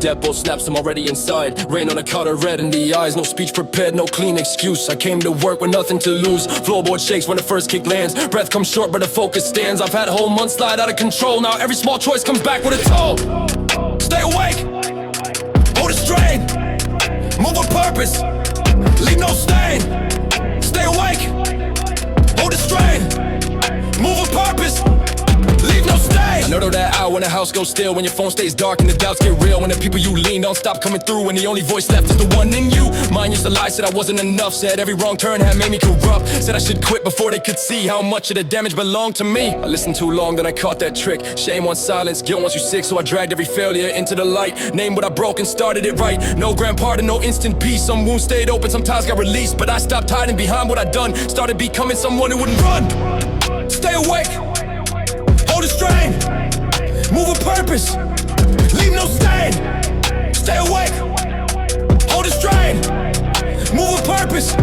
Deadbolt snaps, I'm already inside. Rain on a color red in the eyes. No speech prepared, no clean excuse. I came to work with nothing to lose. Floorboard shakes when the first kick lands. Breath comes short but the focus stands. I've had a whole month slide out of control. Now every small choice comes back with a toll. Stay awake, hold it straight, move with purpose, leave no stain. Stay awake, hold it straight, move with purpose, leave no stain. I know that hour when the house goes still, when your phone stays dark and the doubts get real, when the people you lean on stop coming through, and the only voice left is the one in you. Mine used to lie, said I wasn't enough, said every wrong turn had made me corrupt, said I should quit before they could see how much of the damage belonged to me. I listened too long, then I caught that trick. Shame wants silence, guilt wants you sick, so I dragged every failure into the light. Named what I broke and started it right. No grand pardon, no instant peace. Some wounds stayed open, some ties got released, but I stopped hiding behind what I'd done. Started becoming someone who wouldn't run. Stay awake, hold it straight, move with purpose, leave no stain. Stay awake, hold it straight, move with purpose,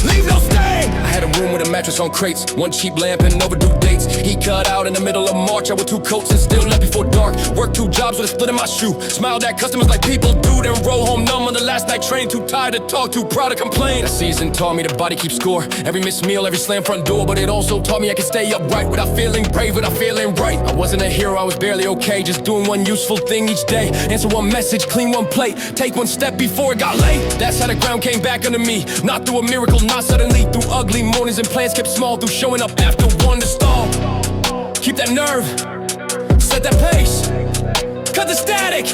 leave no stain. I had a room with a mattress on crates, one cheap lamp and overdue dates. He cut out in the middle of March. I wore 2 coats and still left before dark. Worked 2 jobs with a split in my shoe. Smiled at customers like people do, then roll home numb on the last night train. Too tired to talk, too proud to complain. That season taught me the body keeps score. Every missed meal, every slam front door. But it also taught me I could stay upright without feeling brave, without feeling right. I wasn't a hero, I was barely okay, just doing one useful thing each day. Answer one message, clean one plate, take one step before it got late. That's how the ground came back under me. Not through a miracle, not suddenly. Through ugly mornings and plans kept small. Through showing up after one to stall. Keep that nerve, set that pace, cut the static,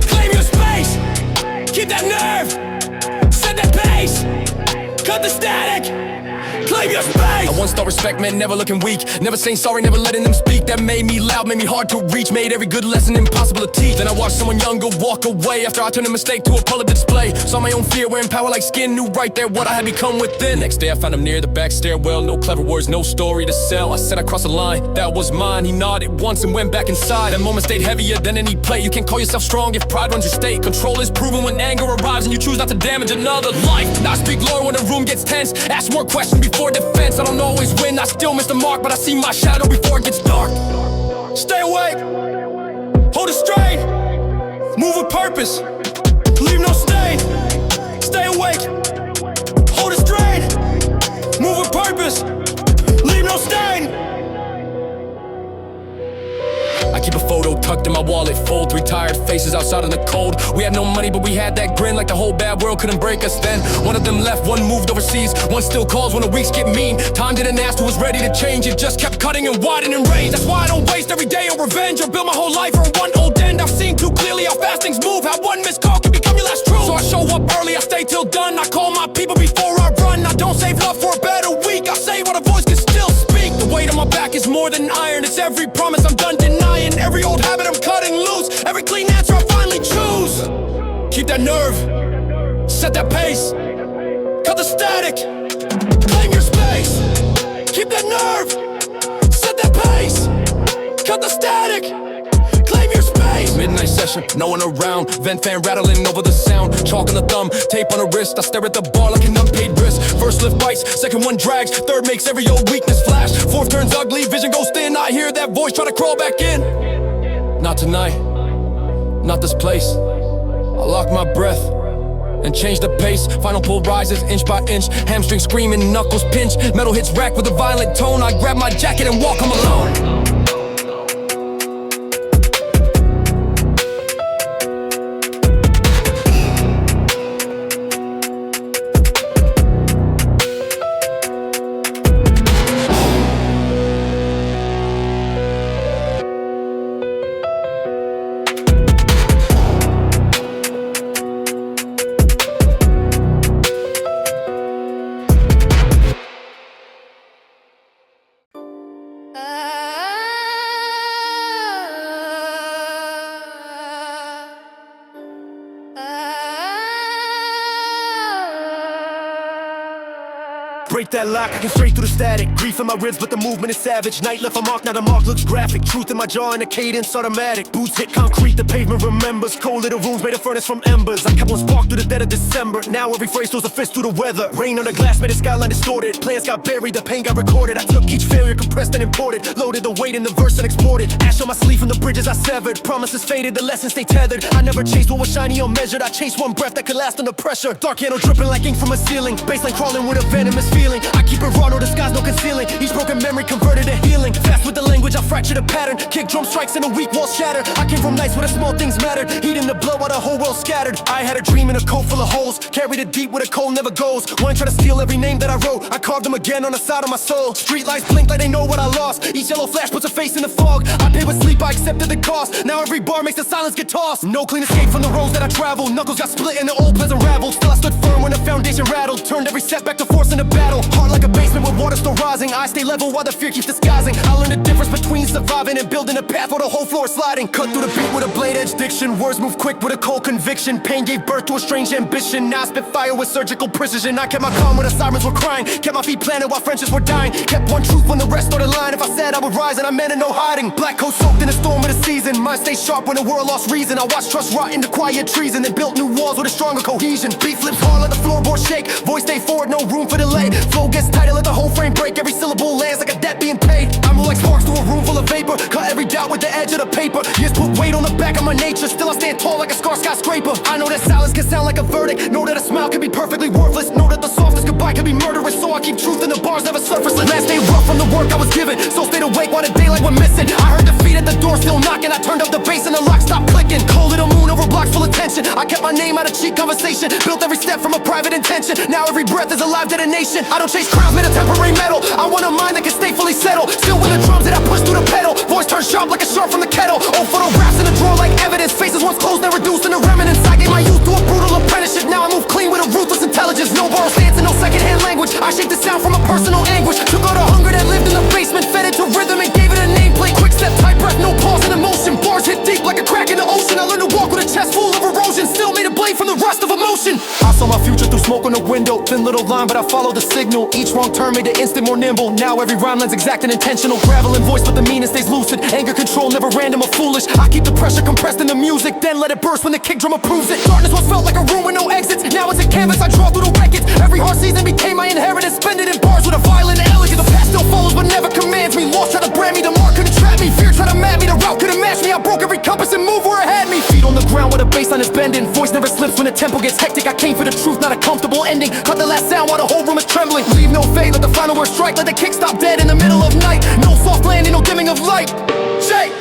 claim your space. Keep that nerve, set that pace, cut the static, claim your space. I once thought respect meant never looking weak, never saying sorry, never letting them speak. That made me loud, made me hard to reach, made every good lesson impossible to teach. Then I watched someone younger walk away after I turned a mistake to a public display. Saw my own fear wearing power like skin, knew right there what I had become within. Next day I found him near the back stairwell, no clever words, no story to sell. I said I crossed the line, that was mine. He nodded once and went back inside. That moment stayed heavier than any play. You can't call yourself strong if pride runs your state. Control is proven when anger arrives and you choose not to damage another life. Now I speak lower when the room gets tense, ask more questions before defense. I don't always win, I still miss the mark, but I see my shadow before it gets dark. Stay awake, hold it straight, move with purpose, leave no stain. Stay awake, hold it straight, move with purpose, leave no stain. I keep a photo tucked in my wallet, fold 3 tired faces outside in the cold. We had no money but we had that grin, like the whole bad world couldn't break us then. One of them left, one moved overseas, one still calls when the weeks get mean. Time didn't ask who was ready to change, it just kept cutting and widening range. That's why I don't waste every day on revenge or build my whole life on one old end. I've seen too clearly how fast things move, how one missed call can become your last truth. So I show up early, I stay till done, I call my people before I run. I don't save love for a better week, I save what a voice can still speak. The weight on my back is more than iron, it's every promise I'm done denying, every old habit I'm cutting loose, every clean answer I finally choose. Keep that nerve, set that pace, cut the static, claim your space. Keep that nerve, set that pace, cut the static, claim your space. Midnight session, no one around, vent fan rattling over the sound. Chalk on the thumb, tape on the wrist, I stare at the bar like an unpaid risk. First lift bites, second one drags, third makes every old weakness flash. Fourth turns ugly, vision goes thin, I hear that voice try to crawl back in. Not tonight, not this place. I lock my breath and change the pace. Final pull rises inch by inch, hamstring screaming, knuckles pinch. Metal hits rack with a violent tone. I grab my jacket and walk home alone. break that lock, I can straight through the static. Grief in my ribs, but the movement is savage. Night left a mark, now the mark looks graphic. Truth in my jaw and the cadence automatic. Boots hit concrete, the pavement remembers. Cold little rooms made a furnace from embers. I kept one spark through the dead of December. Now every phrase throws a fist through the weather. Rain on the glass made the skyline distorted. Plans got buried, the pain got recorded. I took each failure, compressed and imported. Loaded the weight in the verse and exported. Ash on my sleeve from the bridges I severed. Promises faded, the lessons stay tethered. I never chased what was shiny or measured. I chased one breath that could last under pressure. Dark handle dripping like ink from a ceiling. Baseline crawling with a venomous feeling. I keep it raw, no disguise, no concealing. Each broken memory converted to healing. Fast with the language, I fractured a pattern. Kick drum strikes and a weak wall shattered. I came from nights where the small things mattered. Heating the blow while the whole world scattered. I had a dream in a coat full of holes. Carried it deep where the cold never goes. One try to steal every name that I wrote. I carved them again on the side of my soul. Street lights blink like they know what I lost. Each yellow flash puts a face in the fog. I paid with sleep, I accepted the cost. Now every bar makes the silence get tossed. No clean escape from the roads that I traveled. Knuckles got split and the old plans unraveled. Still I stood firm when the foundation rattled. Turned every setback to force in a battle. Heart like a basement with water still rising. I stay level while the fear keeps disguising. I learned the difference between surviving and building a path while the whole floor is sliding. Cut through the beat with a blade edge diction. Words move quick with a cold conviction. Pain gave birth to a strange ambition. Now I spit fire with surgical precision. I kept my calm when the sirens were crying. Kept my feet planted while friendships were dying. Kept one truth when the rest started lying. If I said I would rise and I meant it, no hiding. Black coat soaked in the storm of the season. Mind stay sharp when the world lost reason. I watched trust rot into quiet treason. They built new walls with a stronger cohesion. Beat flips hard, let the floorboard shake. Voice stay forward, no room for delay. Flow gets tighter, let the whole frame break. Every syllable lands like a debt being paid. I move like sparks through a room full of vapor. Cut every doubt with the edge of the paper. Years put weight on the back of my nature. Still I stand tall like a scar skyscraper. I know that silence can sound like a verdict. Know that a smile can be perfectly worthless. Know that the softest goodbye can be murderous. So I keep truth in the bars never surfaceless. Last day rough from the work I was given. So stayed awake while the daylight went missing. I heard the feet at the door still knocking. I turned up the bass and the lock stopped clicking. Cold little moon over blocks full of tension. I kept my name out of cheap conversation. Built every step from a private intention. Now every breath is a live detonation. I don't chase crowns made of temporary metal. I want a mind that can stay fully settled. Still with the drums that I push through the pedal. Voice turns sharp like a sharp from the kettle. Oh, for the raps in the drawer like evidence. Faces once closed and reduced into remnants. I gave my youth to a brutal apprenticeship. Now I move clean with a ruthless intelligence. No borrowed stance and no secondhand language. I shape the sound from a personal anguish. Took all the hunger that lived in the basement, fed it to rhythm and gave it a nameplate. Quick step, tight breath, no pause in emotion. Bars hit deep like a crack in the ocean. I learned to walk with a chest full of erosion. Still made a blade from the rust of emotion. I saw my future through smoke on the window. Thin little line, but I followed the signal. Each wrong turn made the instant more nimble. Now every rhyme lands exact and intentional. Gravel in voice, but the meaning stays lucid. Anger control, never random or foolish. I keep the pressure compressed in the music, then let it burst when the kick drum approves it. Darkness once felt like a room with no exits. Now it's a canvas I draw through the wreckage. Every hard season became my inheritance. Spend it in bars with a violent elegance. The past still follows but never commands me. Lost try to brand me, the mark couldn't trap me. Fear try to map me, the route couldn't match me. I broke every compass and moved where it had me. Feet on the ground where the baseline is bending. Voice never slips when the tempo gets hectic. I came for the truth, not a comfortable ending. Cut the last sound while the whole room is trembling. Leave no fade, let the final word strike. Let the kick stop dead in the middle of night. No soft landing, no dimming of light. Shake.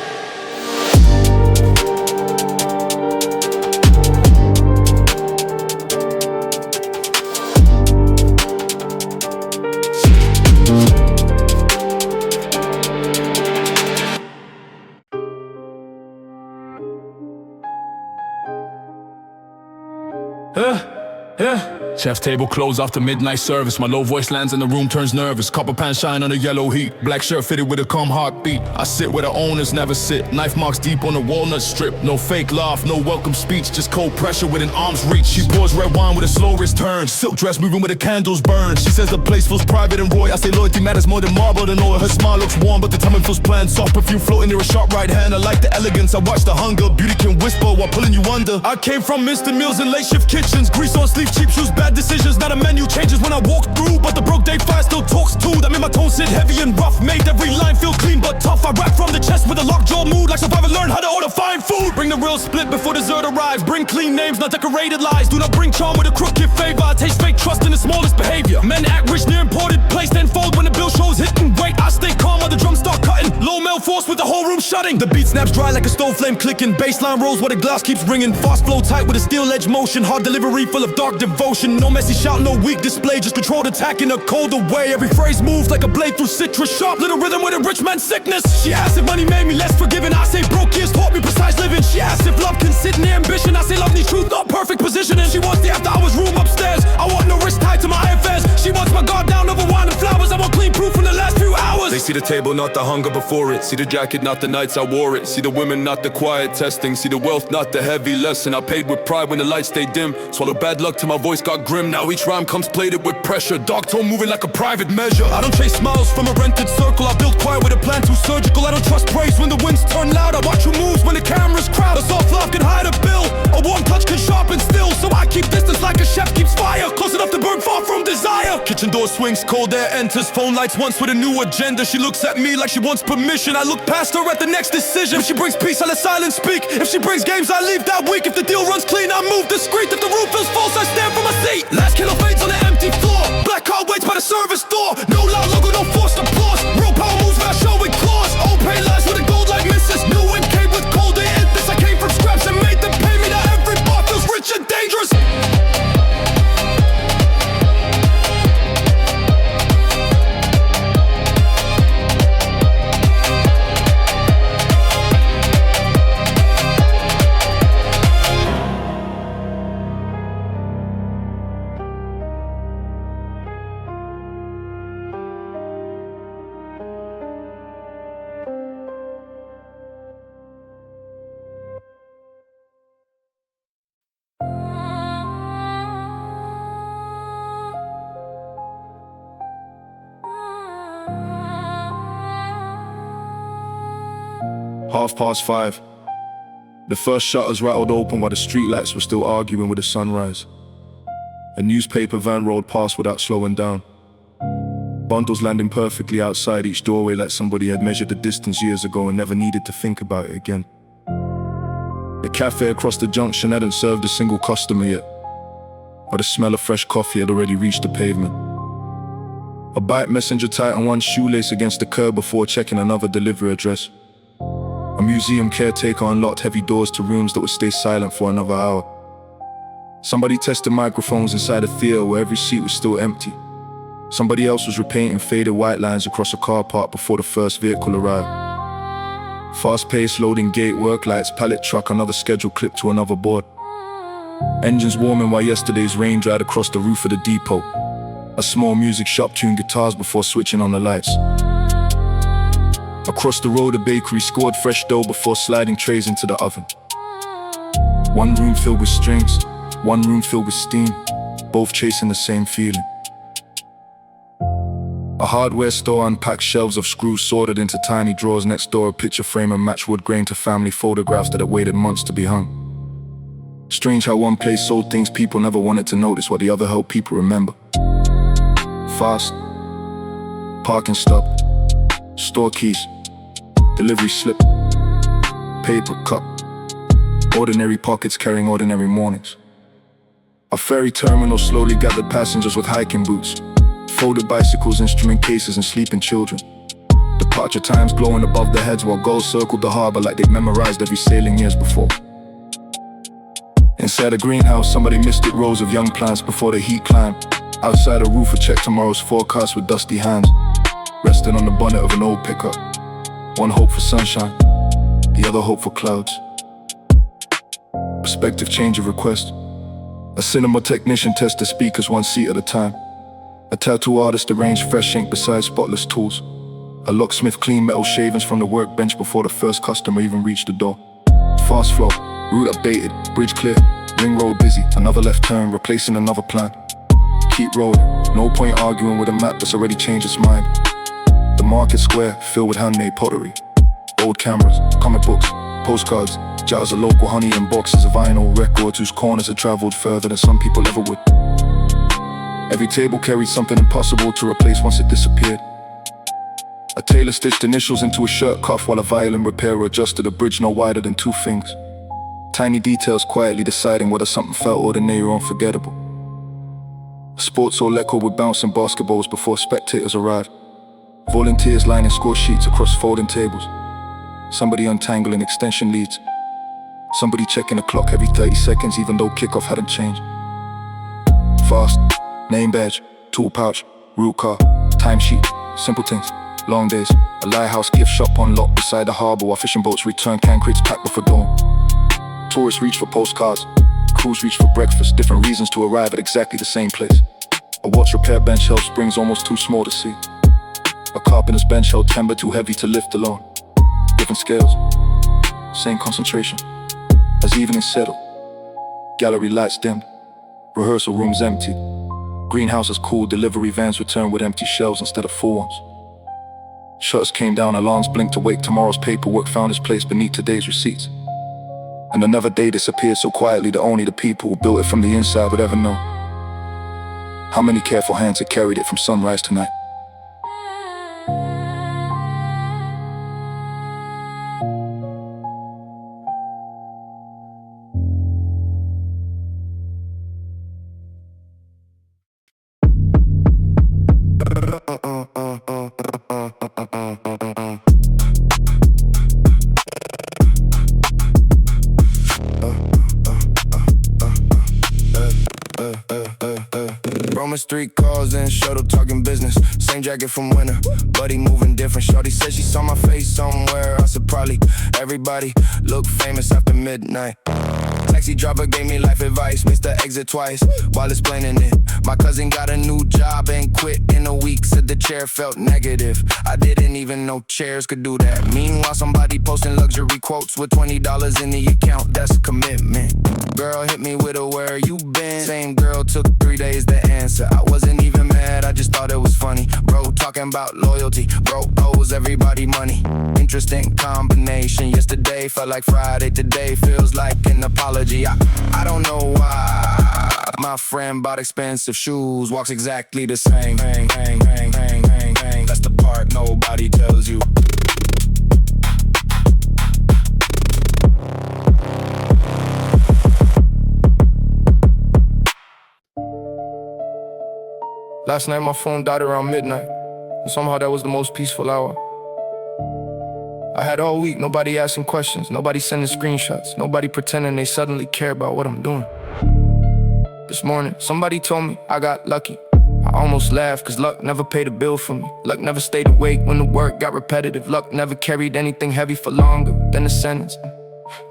Chef's table closed after midnight service. My low voice lands and the room turns nervous. Copper pan shine on the yellow heat. Black shirt fitted with a calm heartbeat. I sit where the owners never sit. Knife marks deep on the walnut strip. No fake laugh, no welcome speech. Just cold pressure within arm's reach. She pours red wine with a slow wrist turn. Silk dress moving with the candles burn. She says the place feels private and roy. I say loyalty matters more than marble and oil. Her smile looks warm but the timing feels planned. Soft perfume floating near a sharp right hand. I like the elegance, I watch the hunger. Beauty can whisper while pulling you under. I came from instant meals and late shift kitchens. Grease on sleeve, cheap shoes, bad decisions. Not a menu changes when I walk through, but the broke day fire still talks too. That made my tone sit heavy and rough. Made every line feel clean but tough. I rap from the chest with a lockjaw mood. Like survivor learn how to order fine food. Bring the real split before dessert arrives. Bring clean names, not decorated lies. Do not bring charm with a crooked favor. I taste fake trust in the smallest behavior. Men act rich near imported place, then fold when the bill shows hitting weight. I stay calm while the drums start cutting. Low male force with the whole room shutting. The beat snaps dry like a stove flame clicking. Baseline rolls while the glass keeps ringing. Fast flow tight with a steel edge motion. Hard delivery full of dark devotion. No messy shout, no weak display. Just controlled attack in a colder way. Every phrase moves like a blade through citrus. Sharp little rhythm with a rich man's sickness. She asks if money made me less forgiving. I say broke years taught me precise living. She asks if love can sit in ambition. I say love needs truth, not perfect positioning. She wants the after hours room upstairs. I want no wrist tied to my affairs. She wants my guard down over wine and flowers. I want clean proof from the last few hours. see the table, not the hunger before it. See the jacket, not the nights I wore it. See the women, not the quiet testing. See the wealth, not the heavy lesson. I paid with pride when the lights stayed dim. Swallowed bad luck till my voice got grim. Now each rhyme comes plated with pressure. Dog tone moving like a private measure. I don't chase smiles from a rented circle. I build quiet with a plan too surgical. I don't trust praise when the winds turn loud. I watch who moves when the cameras crowd. A soft laugh can hide a bill. A warm touch can sharpen still. So I keep distance like a chef keeps fire. Close enough to burn, far from desire. Kitchen door swings, cold air enters. Phone lights once with a new agenda. She looks at me like she wants permission. I look past her at the next decision. If she brings peace, I let silence speak. If she brings games, I leave that week. If the deal runs clean, I move discreet. If the room feels false, I stand for my seat. Last killer fades on the empty floor. Black car waits by the service door. No loud logo, no forced applause. Real power moves without showing claws. Old pain lies with a gold like misses. New and came with colder infants. I came from scraps and made them pay me. Now every bar feels rich and dangerous. "5:30. The first shutters rattled open while the streetlights were still arguing with the sunrise. A newspaper van rolled past without slowing down. Bundles landing perfectly outside each doorway like somebody had measured the distance years ago and never needed to think about it again. The cafe across the junction hadn't served a single customer yet, but the smell of fresh coffee had already reached the pavement. A bike messenger tightened one shoelace against the curb before checking another delivery address. A museum caretaker unlocked heavy doors to rooms that would stay silent for another hour. Somebody tested microphones inside a theater where every seat was still empty. Somebody else was repainting faded white lines across a car park before the first vehicle arrived. Fast-paced loading gate, work lights, pallet truck, another schedule clipped to another board. Engines warming while yesterday's rain dried across the roof of the depot. A small music shop tuned guitars before switching on the lights. Across the road, a bakery scored fresh dough before sliding trays into the oven. One room filled with strings, one room filled with steam, both chasing the same feeling. A hardware store unpacked shelves of screws sorted into tiny drawers next door. A picture frame and matched wood grain to family photographs that had waited months to be hung. Strange how one place sold things people never wanted to notice, while the other helped people remember. Fast, parking stop, store keys, delivery slip, paper cup, ordinary pockets carrying ordinary mornings. A ferry terminal slowly gathered passengers with hiking boots, folded bicycles, instrument cases, and sleeping children. Departure times glowing above their heads while gulls circled the harbor like they'd memorized every sailing years before. Inside a greenhouse, somebody misted rows of young plants before the heat climbed. Outside a roofer checked tomorrow's forecast with dusty hands, resting on the bonnet of an old pickup. One hope for sunshine, the other hope for clouds. Perspective change of request. A cinema technician tests the speakers one seat at a time. A tattoo artist arranged fresh ink beside spotless tools. A locksmith cleaned metal shavings from the workbench before the first customer even reached the door. Fast flow, route updated, bridge clear, ring road busy, another left turn replacing another plan. Keep rolling, no point arguing with a map that's already changed its mind. The market square filled with handmade pottery, old cameras, comic books, postcards, jars of local honey and boxes of vinyl records whose corners had traveled further than some people ever would. Every table carried something impossible to replace once it disappeared. A tailor stitched initials into a shirt cuff while a violin repairer adjusted a bridge no wider than 2 fingers. Tiny details quietly deciding whether something felt ordinary or unforgettable. A sports hall echoed with bouncing basketballs before spectators arrived. Volunteers lining score sheets across folding tables. Somebody untangling extension leads. Somebody checking the clock every 30 seconds even though kickoff hadn't changed. Fast, name badge, tool pouch, route car, timesheet, simple things, long days. A lighthouse gift shop on lock beside the harbor while fishing boats return, can crates packed before dawn. Tourists reach for postcards, crews reach for breakfast, different reasons to arrive at exactly the same place. A watch repair bench held springs almost too small to see. A carpenter's bench held timber too heavy to lift alone. Different scales, same concentration. As evening settled, gallery lights dimmed, rehearsal rooms empty. Greenhouses cooled, delivery vans returned with empty shelves instead of full ones. Shutters came down, alarms blinked to wake. Tomorrow's paperwork found its place beneath today's receipts. And another day disappeared so quietly that only the people who built it from the inside would ever know. How many careful hands had carried it from sunrise to night? Roman street calls and shuttle talking business. Same jacket from winter, but he moving different. Shorty said she saw my face somewhere. I said probably. Everybody look famous after midnight. Taxi driver gave me life advice. Missed the exit twice while explaining it. My cousin got a new job and quit in a week. Said the chair felt negative. I didn't even know chairs could do that. Meanwhile, somebody posting luxury quotes with $20 in the account. That's commitment. Girl hit me with a where you been. Same girl took 3 days to answer. I wasn't even mad, I just thought it was funny. Bro talking about loyalty, bro owes everybody money. Interesting combination. Yesterday felt like Friday, today feels like an apology. I don't know why. My friend bought expensive shoes, walks exactly the same. That's the part nobody tells you. Last night my phone died around midnight, and somehow that was the most peaceful hour. I had all week, nobody asking questions, nobody sending screenshots, nobody pretending they suddenly care about what I'm doing. This morning, somebody told me I got lucky. I almost laughed, cause luck never paid a bill for me. Luck never stayed awake when the work got repetitive. Luck never carried anything heavy for longer than a sentence.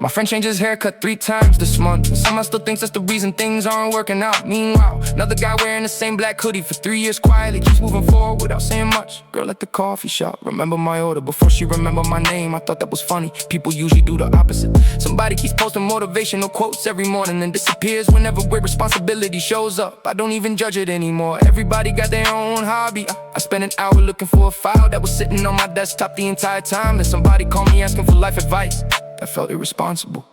My friend changed his haircut 3 times this month, and someone still thinks that's the reason things aren't working out. Meanwhile, another guy wearing the same black hoodie for 3 years quietly keeps moving forward without saying much. Girl at the coffee shop, remember my order before she remembered my name. I thought that was funny, people usually do the opposite. Somebody keeps posting motivational quotes every morning and disappears whenever weird responsibility shows up. I don't even judge it anymore, everybody got their own hobby. I spent an hour looking for a file that was sitting on my desktop the entire time. Then somebody called me asking for life advice. That felt irresponsible.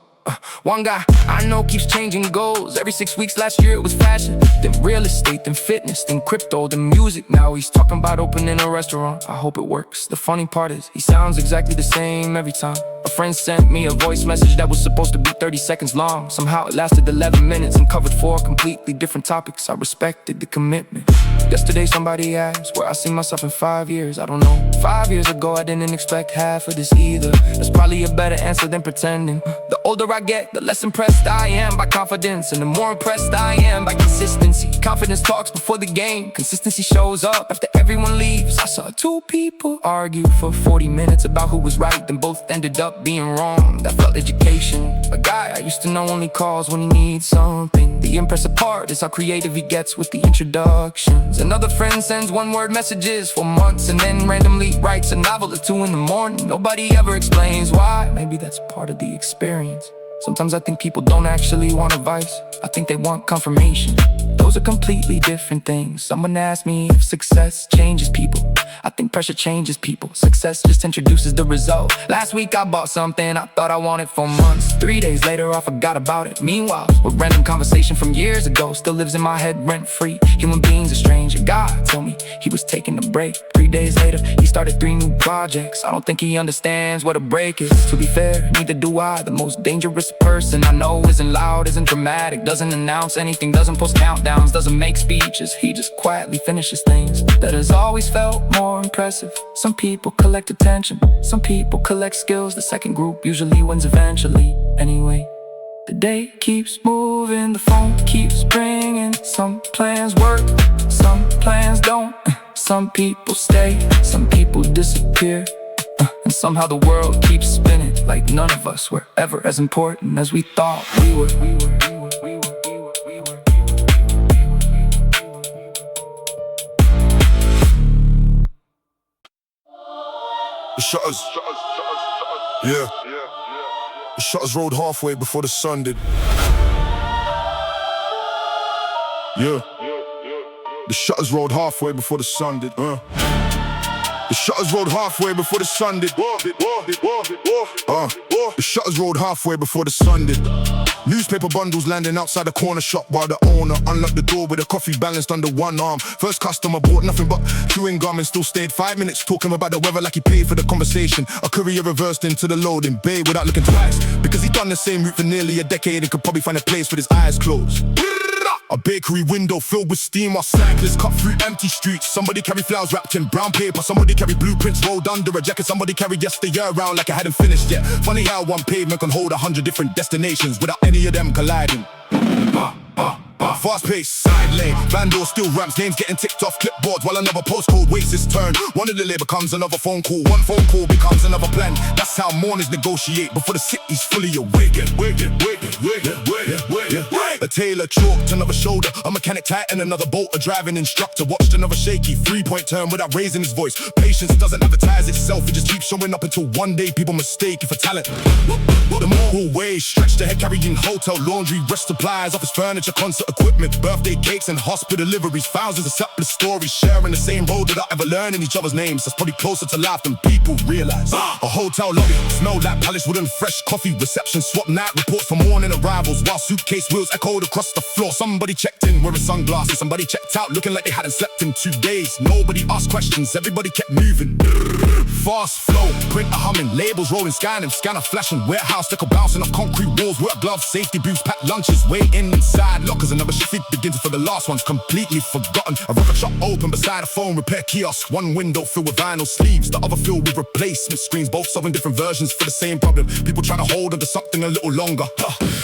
One guy I know keeps changing goals. Every 6 weeks, last year it was fashion, then real estate, then fitness, then crypto, then music. Now he's talking about opening a restaurant. I hope it works. The funny part is he sounds exactly the same every time. A friend sent me a voice message that was supposed to be 30 seconds long. Somehow it lasted 11 minutes and covered 4 completely different topics. I respected the commitment. Yesterday somebody asked where I see myself in 5 years. I don't know. 5 years ago I didn't expect half of this either. That's probably a better answer than pretending. The older I get, the less impressed I am by confidence, and the more impressed I am by consistency. Confidence talks before the game, consistency shows up after everyone leaves. I saw 2 people argue for 40 minutes about who was right, then both ended up being wrong. That felt education. A guy I used to know only calls when he needs something. The impressive part is how creative he gets with the introductions. Another friend sends 1-word messages for months and then randomly writes a novel at 2 in the morning. Nobody ever explains why. Maybe that's part of the experience. Sometimes I think people don't actually want advice, I think they want confirmation. Those are completely different things. Someone asked me if success changes people. I think pressure changes people. Success just introduces the result. Last week I bought something I thought I wanted for months. 3 days later I forgot about it. Meanwhile, a random conversation from years ago still lives in my head rent-free. Human beings are strange, and God told me he was taking a break. 3 days later he started 3 new projects. I don't think he understands what a break is. To be fair, neither do I. The most dangerous person I know isn't loud, isn't dramatic, doesn't announce anything, doesn't post countdowns, doesn't make speeches. He just quietly finishes things. That has always felt more impressive. Some people collect attention, some people collect skills. The second group usually wins eventually. Anyway, the day keeps moving, the phone keeps ringing. Some plans work, some plans don't. Some people stay, some people disappear. And somehow the world keeps spinning, like none of us were ever as important as we thought we were. The shutters, yeah. The shutters rolled halfway before the sun did. Yeah. The shutters rolled halfway before the sun did. The shutters rolled halfway before the sun did. The shutters rolled halfway before the sun did. Newspaper bundles landing outside the corner shop while the owner unlocked the door with a coffee balanced under one arm. First customer bought nothing but chewing gum and still stayed 5 minutes talking about the weather like he paid for the conversation. A courier reversed into the loading bay without looking twice, because he'd done the same route for nearly a decade and could probably find a place with his eyes closed. A bakery window filled with steam while cyclists cut through empty streets. Somebody carry flowers wrapped in brown paper. Somebody carry blueprints rolled under a jacket. Somebody carried yesteryear around like it hadn't finished yet. Funny how one pavement can hold 100 different destinations without any of them colliding. Fast-paced, side lane, van door still ramps, names getting ticked off clipboards while another postcode waits its turn. One of the delay becomes another phone call, one phone call becomes another plan. That's how mornings negotiate before the city's fully awake. A tailor chalked another shoulder, a mechanic tightened another bolt, a driving instructor watched another shaky three-point turn without raising his voice. Patience doesn't advertise itself, it just keeps showing up until one day people mistake it for talent. The moral way stretched ahead, carrying hotel laundry, rest supplies, office furniture, concert equipment, birthday cakes and hospital deliveries. Thousands of separate stories sharing the same road without ever learning each other's names. That's probably closer to life than people realize. A hotel lobby smelled like polished wood and fresh coffee. Reception swap night reports for morning arrivals while suitcase wheels echoed across the floor. Somebody checked in wearing sunglasses, somebody checked out looking like they hadn't slept in 2 days. Nobody asked questions, everybody kept moving. Fast flow, printer humming, labels rolling, scanning, scanner flashing, warehouse deco bouncing off concrete walls, work gloves, safety boots, packed lunches, waiting inside lockers. Another shift begins for the last ones, completely forgotten. A record shop open beside a phone repair kiosk. One window filled with vinyl sleeves, the other filled with replacement screens, both solving different versions for the same problem. People trying to hold on to something a little longer.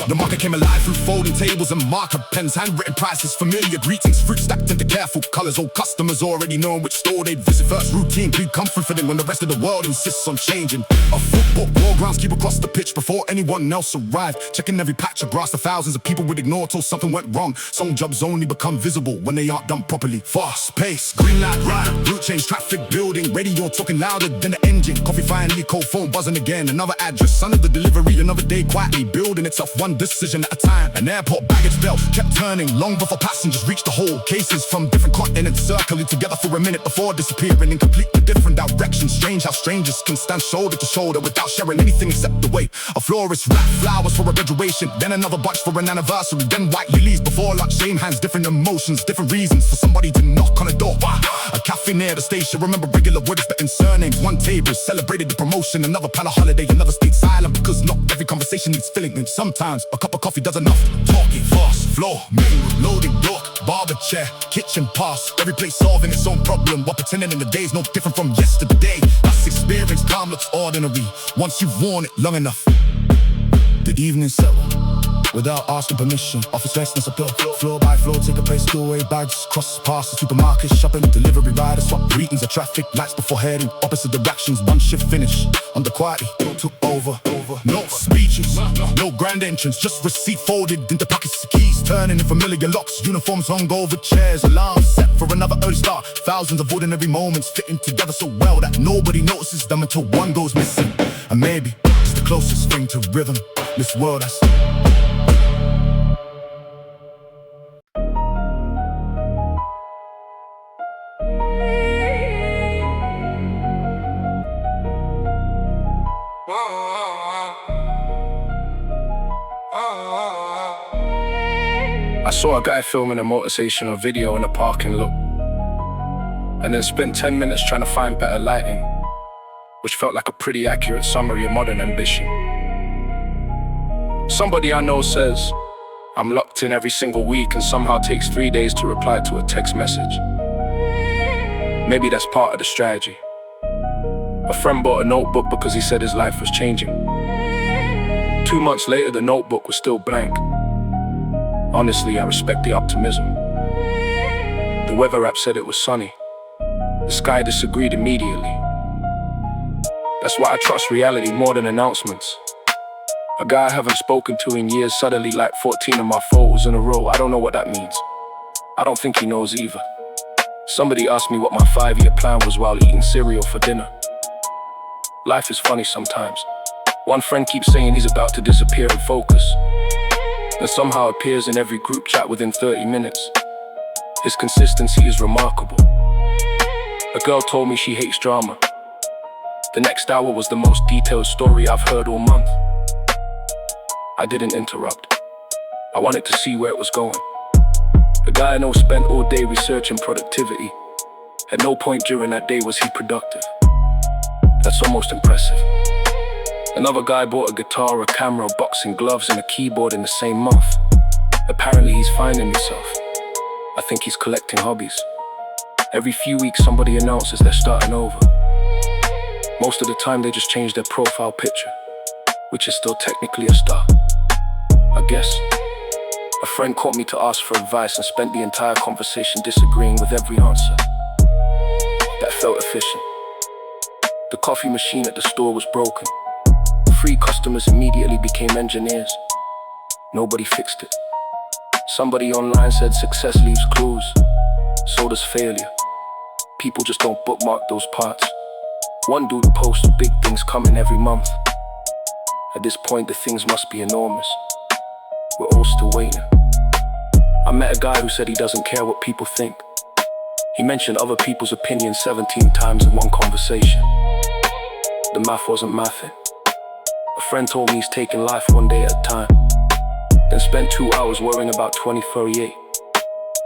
The market came alive through folding tables and marker pens, handwritten prices, familiar greetings, fruit stacked into careful colors. Old customers already knowing which store they'd visit first. Routine, big comfort for them when the rest of the world insists on changing. A football ball groundskeeper across the pitch before anyone else arrived, checking every patch of grass. The thousands of people would ignore till something went wrong. Some jobs only become visible when they aren't done properly. Fast pace, green light right, route change, traffic building, radio talking louder than the engine. Coffee finally, cold phone buzzing again. Another address, son of the delivery, another day quietly building itself one decision at a time. An airport baggage belt kept turning long before passengers reached the hole. Cases from different continents circling together for a minute before disappearing in completely different directions. Strange how strangers can stand shoulder to shoulder without sharing anything except the way. A florist wrapped flowers for a graduation, then another bunch for an anniversary, then white lilies before lunch. Same hands, different emotions, different reasons for somebody to knock on a door. A cafe near the station, remember regular words but in surnames. One table celebrated the promotion, another plan a holiday, another stayed silent because not every conversation needs filling. And sometimes a cup of coffee does enough. Talking fast, floor, menu, loading door, barber chair, kitchen pass. Every place solving its own problem while pretending in the day's no different from yesterday. That's experience, calm looks ordinary once you've worn it long enough. The evening settle without asking permission. Office vestments are built floor by floor, take a place, doorway bags, cross past the supermarket, shopping, delivery riders swap greetings at traffic lights before heading opposite directions. One shift finish, under quietly took over. No speeches, no grand entrance, just receipt folded into pockets of keys, turning in familiar locks, uniforms hung over chairs, alarms set for another early start. Thousands of ordinary moments fitting together so well that nobody notices them until one goes missing. And maybe it's the closest thing to rhythm this world has. I saw a guy filming a motivational video in a parking lot, and then spent 10 minutes trying to find better lighting, which felt like a pretty accurate summary of modern ambition. Somebody I know says, I'm locked in every single week and somehow takes 3 days to reply to a text message. Maybe that's part of the strategy. A friend bought a notebook because he said his life was changing. 2 months later, the notebook was still blank. Honestly, I respect the optimism. The weather app said it was sunny. The sky disagreed immediately. That's why I trust reality more than announcements. A guy I haven't spoken to in years suddenly liked 14 of my photos in a row. I don't know what that means. I don't think he knows either. Somebody asked me what my 5-year plan was while eating cereal for dinner. Life is funny sometimes. One friend keeps saying he's about to disappear in focus, and somehow appears in every group chat within 30 minutes. His consistency is remarkable. A girl told me she hates drama. The next hour was the most detailed story I've heard all month. I didn't interrupt. I wanted to see where it was going. The guy I know spent all day researching productivity. At no point during that day was he productive. That's almost impressive. Another guy bought a guitar, a camera, boxing gloves, and a keyboard in the same month. Apparently he's finding himself. I think he's collecting hobbies. Every few weeks somebody announces they're starting over. Most of the time they just change their profile picture, which is still technically a start, I guess. A friend called me to ask for advice and spent the entire conversation disagreeing with every answer. That felt efficient. The coffee machine at the store was broken. Free customers immediately became engineers. Nobody fixed it. Somebody online said success leaves clues. So does failure. People just don't bookmark those parts. One dude posts big things coming every month. At this point the things must be enormous. We're all still waiting. I met a guy who said he doesn't care what people think. He mentioned other people's opinions 17 times in one conversation. The math wasn't mathing. A friend told me he's taking life one day at a time, then spent 2 hours worrying about 2038.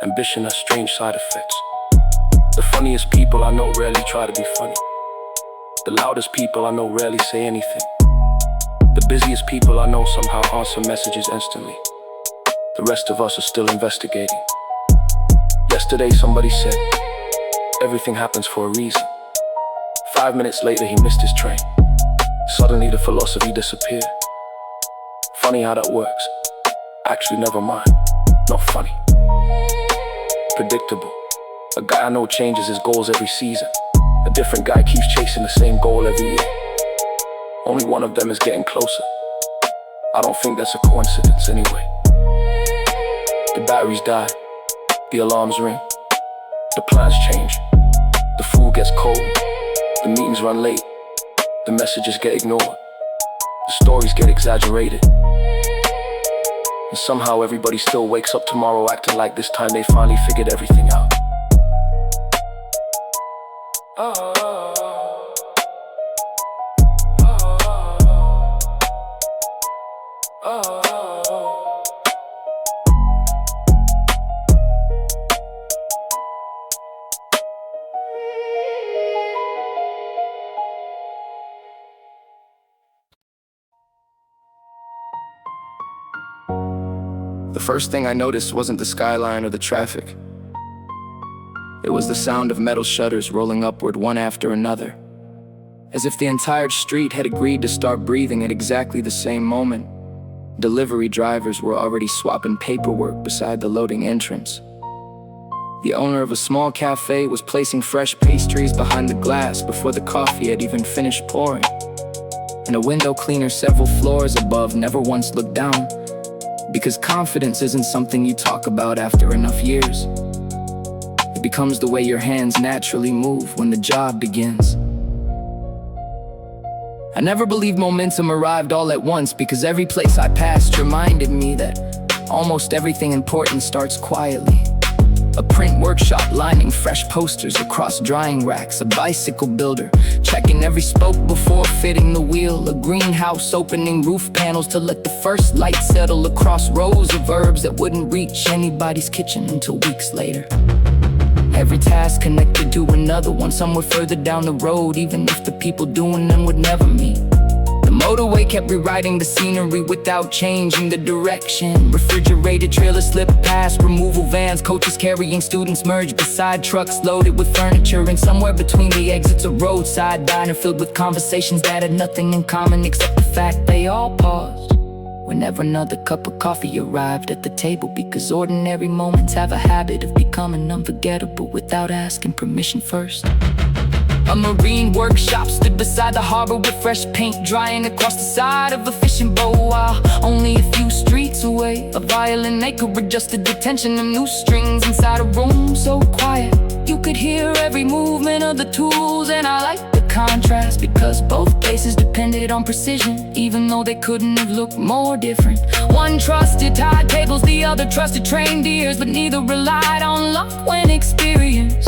Ambition has strange side effects. The funniest people I know rarely try to be funny. The loudest people I know rarely say anything. The busiest people I know somehow answer messages instantly. The rest of us are still investigating. Yesterday somebody said, everything happens for a reason. 5 minutes later he missed his train. Suddenly the philosophy disappeared. Funny how that works. Actually, never mind. Not funny. Predictable. A guy I know changes his goals every season. A different guy keeps chasing the same goal every year. Only one of them is getting closer. I don't think that's a coincidence anyway. The batteries die. The alarms ring. The plans change. The food gets cold. The meetings run late. The messages get ignored. The stories get exaggerated. And somehow everybody still wakes up tomorrow acting like this time they finally figured everything out. The first thing I noticed wasn't the skyline or the traffic. It was the sound of metal shutters rolling upward one after another, as if the entire street had agreed to start breathing at exactly the same moment. Delivery drivers were already swapping paperwork beside the loading entrance. The owner of a small cafe was placing fresh pastries behind the glass before the coffee had even finished pouring. And a window cleaner several floors above never once looked down, because confidence isn't something you talk about after enough years. It becomes the way your hands naturally move when the job begins. I never believed momentum arrived all at once, because every place I passed reminded me that almost everything important starts quietly. A print workshop lining fresh posters across drying racks, a bicycle builder checking every spoke before fitting the wheel, a greenhouse opening roof panels to let the first light settle across rows of herbs that wouldn't reach anybody's kitchen until weeks later. Every task connected to another one somewhere further down the road, even if the people doing them would never meet. The motorway kept rewriting the scenery without changing the direction. Refrigerated trailers slip past, removal vans, coaches carrying students merge beside trucks loaded with furniture. And somewhere between the exits, a roadside diner filled with conversations that had nothing in common except the fact they all paused whenever another cup of coffee arrived at the table, because ordinary moments have a habit of becoming unforgettable without asking permission first. A marine workshop stood beside the harbor with fresh paint drying across the side of a fishing boat, while only a few streets away, a violin maker adjusted the tension of new strings inside a room so quiet you could hear every movement of the tools. And I liked the contrast, because both places depended on precision, even though they couldn't have looked more different. One trusted tide tables, the other trusted trained ears, but neither relied on luck when experience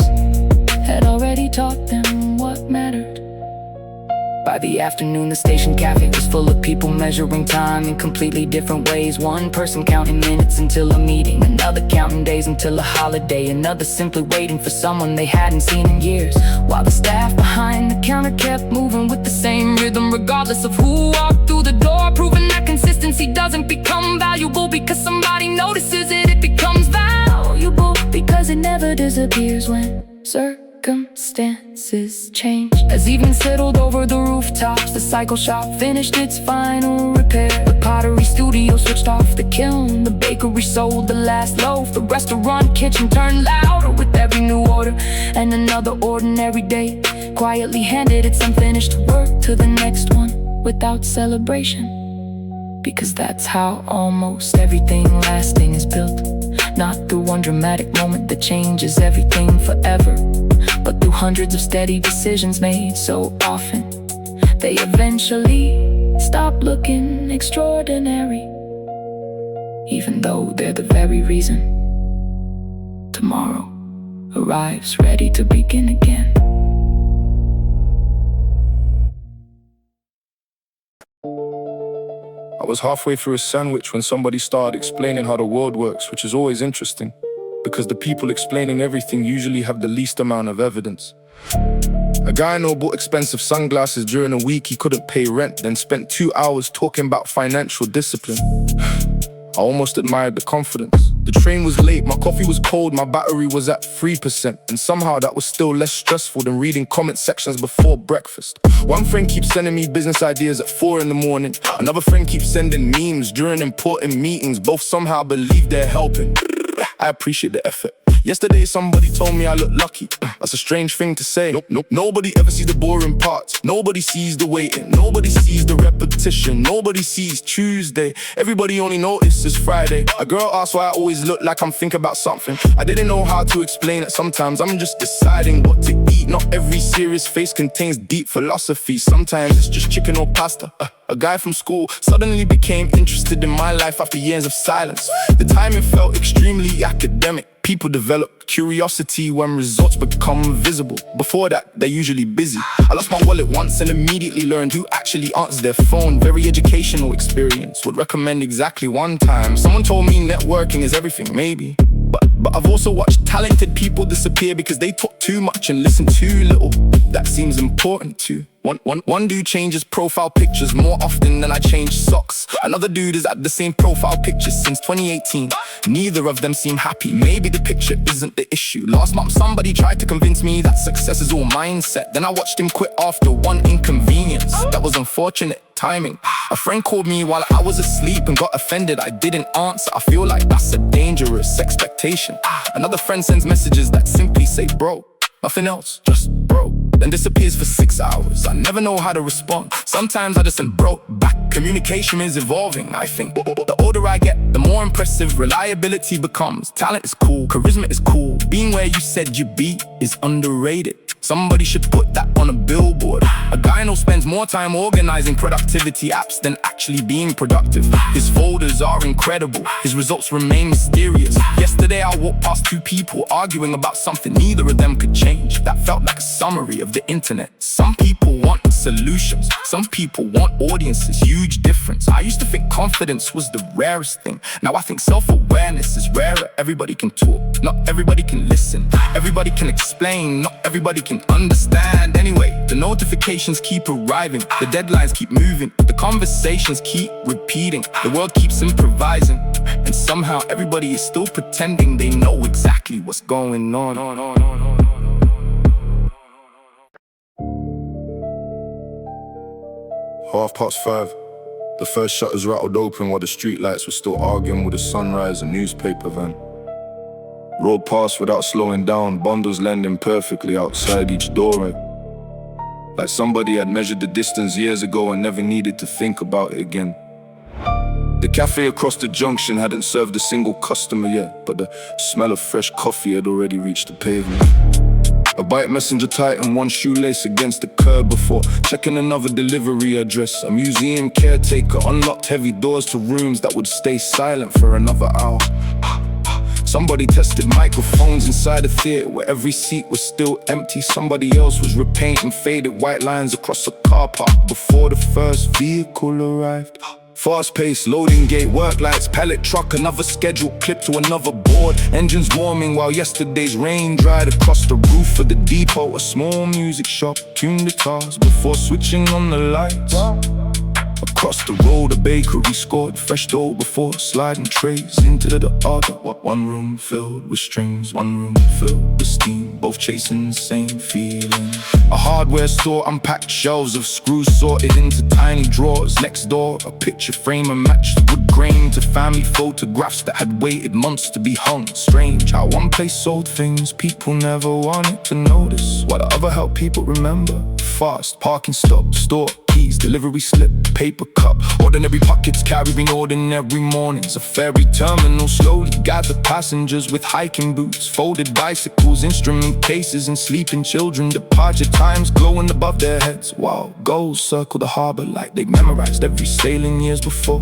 had already taught them what mattered. By the afternoon, the station cafe was full of people measuring time in completely different ways. One person counting minutes until a meeting, another counting days until a holiday, another simply waiting for someone they hadn't seen in years. While the staff behind the counter kept moving with the same rhythm, regardless of who walked through the door, proving that consistency doesn't become valuable because somebody notices it. It becomes valuable because it never disappears when circumstances change. As evening settled over the rooftops, the cycle shop finished its final repair. The pottery studio switched off the kiln, the bakery sold the last loaf, the restaurant kitchen turned louder with every new order, and another ordinary day quietly handed its unfinished work to the next one without celebration. Because that's how almost everything lasting is built. Not through one dramatic moment that changes everything forever, but through hundreds of steady decisions made so often, they eventually stop looking extraordinary, even though they're the very reason tomorrow arrives ready to begin again. I was halfway through a sandwich when somebody started explaining how the world works, which is always interesting, because the people explaining everything usually have the least amount of evidence. A guy I know bought expensive sunglasses during a week he couldn't pay rent, then spent 2 hours talking about financial discipline. I almost admired the confidence. The train was late, my coffee was cold, my battery was at 3%, and somehow that was still less stressful than reading comment sections before breakfast. One friend keeps sending me business ideas at 4 in the morning. Another friend keeps sending memes during important meetings. Both somehow believe they're helping. I appreciate the effort. Yesterday somebody told me I look lucky. That's a strange thing to say. Nobody ever sees the boring parts. Nobody sees the waiting. Nobody sees the repetition. Nobody sees Tuesday. Everybody only notices Friday. A girl asked why I always look like I'm thinking about something. I didn't know how to explain it. Sometimes I'm just deciding what to eat. Not every serious face contains deep philosophy. Sometimes it's just chicken or pasta. A guy from school suddenly became interested in my life after years of silence. The timing felt extremely academic. People develop curiosity when results become visible. Before that, they're usually busy. I lost my wallet once and immediately learned who actually answers their phone. Very educational experience. Would recommend exactly one time. Someone told me networking is everything, maybe. But I've also watched talented people disappear because they talk too much and listen too little. That seems important too. One dude changes profile pictures more often than I change socks. Another dude is at the same profile picture since 2018. Neither of them seem happy. Maybe the picture isn't the issue. Last month somebody tried to convince me that success is all mindset. Then I watched him quit after one inconvenience. That was unfortunate timing. A friend called me while I was asleep and got offended I didn't answer. I feel like that's a dangerous expectation. Another friend sends messages that simply say bro, nothing else, just bro, then disappears for 6 hours. I never know how to respond. Sometimes I just send bro back. Communication is evolving, I think. The older I get, the more impressive reliability becomes. Talent is cool, charisma is cool. Being where you said you'd be is underrated. Somebody should put that on a billboard. A guy I know spends more time organizing productivity apps than actually being productive. His folders are incredible. His results remain mysterious. Yesterday I walked past 2 people arguing about something neither of them could change. That felt like a summary of the internet. Some people want solutions. Some people want audiences. Huge difference. I used to think confidence was the rarest thing. Now I think self-awareness is rarer. Everybody can talk. Not everybody can listen. Everybody can explain. Not everybody can understand. Anyway, the notifications keep arriving. The deadlines keep moving. The conversations keep repeating. The world keeps improvising. And somehow everybody is still pretending they know exactly what's going on. 5:30. The first shutters rattled open while the streetlights were still arguing with the sunrise and newspaper van. Rode past without slowing down, bundles landing perfectly outside each doorway. Like somebody had measured the distance years ago and never needed to think about it again. The cafe across the junction hadn't served a single customer yet, but the smell of fresh coffee had already reached the pavement. A bike messenger tightened one shoelace against the curb before checking another delivery address. A museum caretaker unlocked heavy doors to rooms that would stay silent for another hour. Somebody tested microphones inside a theater where every seat was still empty. Somebody else was repainting faded white lines across a car park before the first vehicle arrived. Fast-paced loading gate, work lights, pallet truck, another schedule clip to another board. Engines warming while yesterday's rain dried across the roof of the depot. A small music shop tuned guitars before switching on the lights. Across the road, a bakery scored fresh dough before sliding trays into the other. One room filled with strings, one room filled with steam, both chasing the same feeling. A hardware store unpacked shelves of screws sorted into tiny drawers. Next door, a picture frame and matched wood grain to family photographs that had waited months to be hung. Strange how one place sold things people never wanted to notice, while the other helped people remember. Fast parking stop, store keys, delivery slip, paper cup. Ordinary pockets carrying ordinary mornings. A ferry terminal slowly gathered passengers with hiking boots, folded bicycles, instrument cases, and sleeping children. Departure times glowing above their heads, while gulls circle the harbor like they memorized every sailing years before.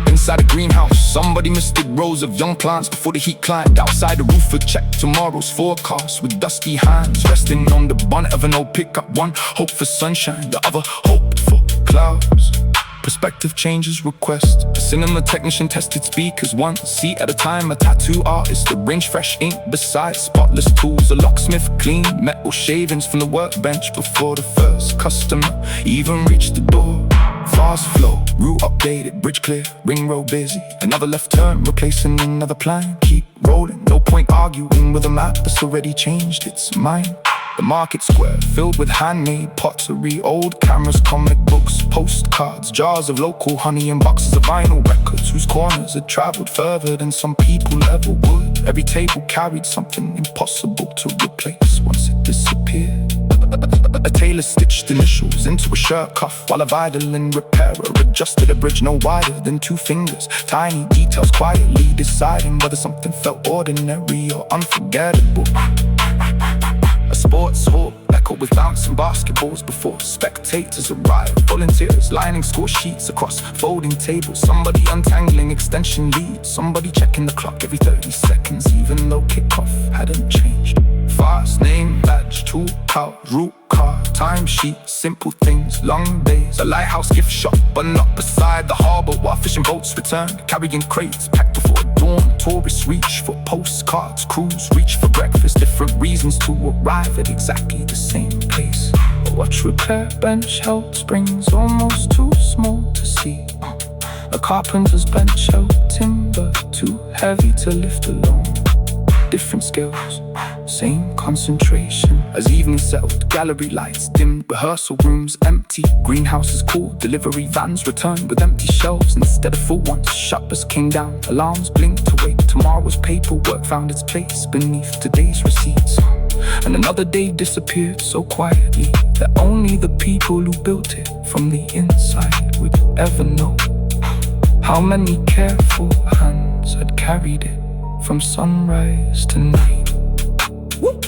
Inside a greenhouse, somebody misted rows of young plants before the heat climbed. Outside the roof to check tomorrow's forecast with dusty hands resting on the bonnet of an old pickup. One hoped for sunshine, the other hoped for clouds. Perspective changes request. A cinema technician tested speakers one seat at a time. A tattoo artist arranged fresh ink beside spotless tools. A locksmith cleaned metal shavings from the workbench before the first customer even reached the door. Fast flow, route updated, bridge clear, ring road busy. Another left turn, replacing another plan. Keep rolling, no point arguing with a map that's already changed its mind. The market square, filled with handmade pottery, old cameras, comic books, postcards, jars of local honey and boxes of vinyl records whose corners had traveled further than some people ever would. Every table carried something impossible to replace once it disappeared. A tailor stitched initials into a shirt cuff, while a violin repairer adjusted a bridge no wider than 2 fingers. Tiny details quietly deciding whether something felt ordinary or unforgettable. A sports hall echoed with bouncing basketballs before spectators arrived. Volunteers lining score sheets across folding tables. Somebody untangling extension leads, somebody checking the clock every 30 seconds, even though kickoff hadn't changed. Fast name badge, tool pouch, route car, timesheet, simple things, long days. A lighthouse gift shop, but not beside the harbor while fishing boats return, carrying crates packed before dawn. Tourists reach for postcards, crews reach for breakfast. Different reasons to arrive at exactly the same place. A watch repair bench held springs almost too small to see. A carpenter's bench held timber too heavy to lift alone. Different skills, same concentration. As evening settled, gallery lights dimmed, rehearsal rooms empty, greenhouses cool, delivery vans returned with empty shelves instead of full ones. Shutters came down, alarms blinked to wake. Tomorrow's paperwork found its place beneath today's receipts. And another day disappeared so quietly that only the people who built it from the inside would ever know. How many careful hands had carried it from sunrise to night. Woo!